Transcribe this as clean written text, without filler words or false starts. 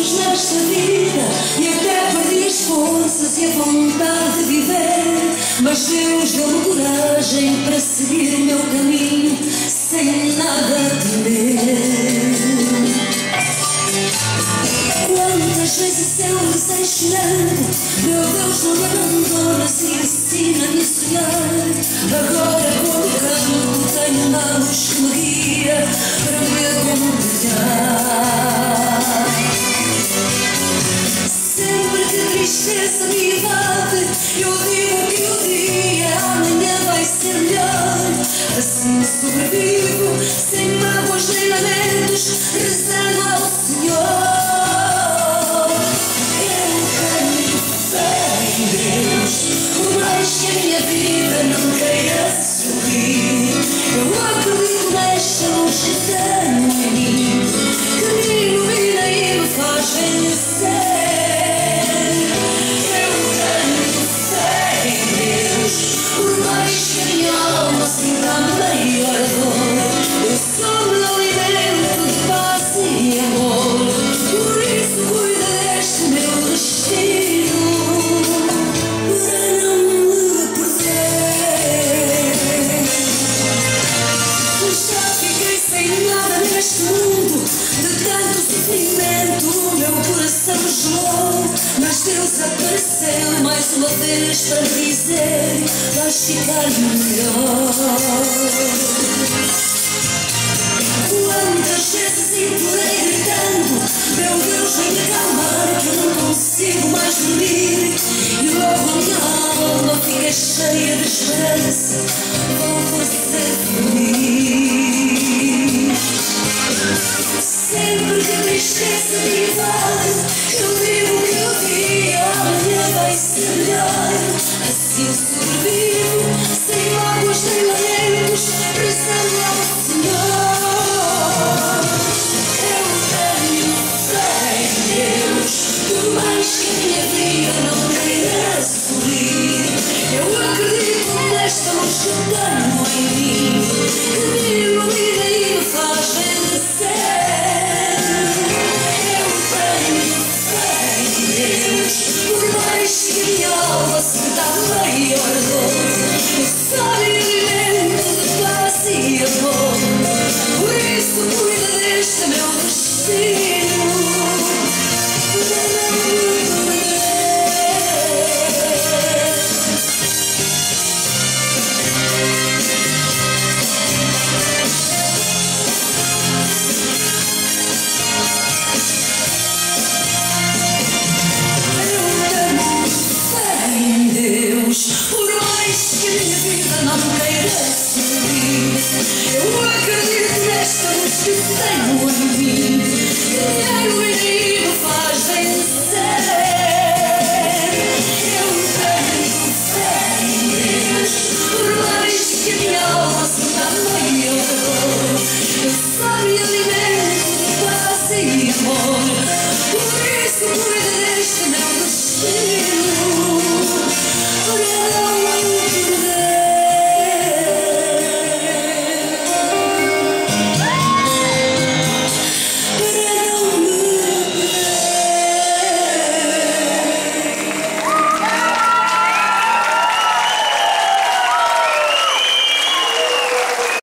passos nesta vida e até perdi as forças e a vontade de viver, mas Deus deu-me coragem para seguir o meu caminho sem nada temer. Quantas vezes eu rezei chorando, meu Deus não me abandonas e ensina-me a sonhar. Agora quando canto tenho uma luz que me guia para me acompanhar. Sempre que tristeza me invade, eu digo que o dia amanhã vai ser melhor. Assim sobrevivo, sem mágoas nem lamentos, rezando ao Senhor. Por mais que a minha vida não queira sorrir, eu acredito nesta luz que tenho em mim, que me ilumina e me faz vencer. Eu tenho fé em Deus, por mais que a minha alma sinta a maior dor, eu só me alimento de paz e amor, por isso cuida deste meu destino. Neste mundo de tanto sofrimento, o meu coração gelou, mas Deus apareceu mais uma vez para dizer: vais ficar melhor. Quantas vezes implorei gritando: meu Deus, vem me acalmar, que eu não consigo mais dormir. E logo a minha alma fica cheia de esperança, volto a ser feliz. Sempre que a tristeza me invade, eu digo que o dia amanhã vai ser melhor. Assim sobrevivo, sem mágoas nem lamentos, rezando ao Senhor. Eu tenho fé em Deus, por mais que a minha vida não queira sorrir, eu acredito nesta luz que tenho em mim, que me ilumina e me faz vencer. Por mais que a minha alma sinta a maior dor, eu só me alimento de paz e amor, por isso cuida deste meu destino.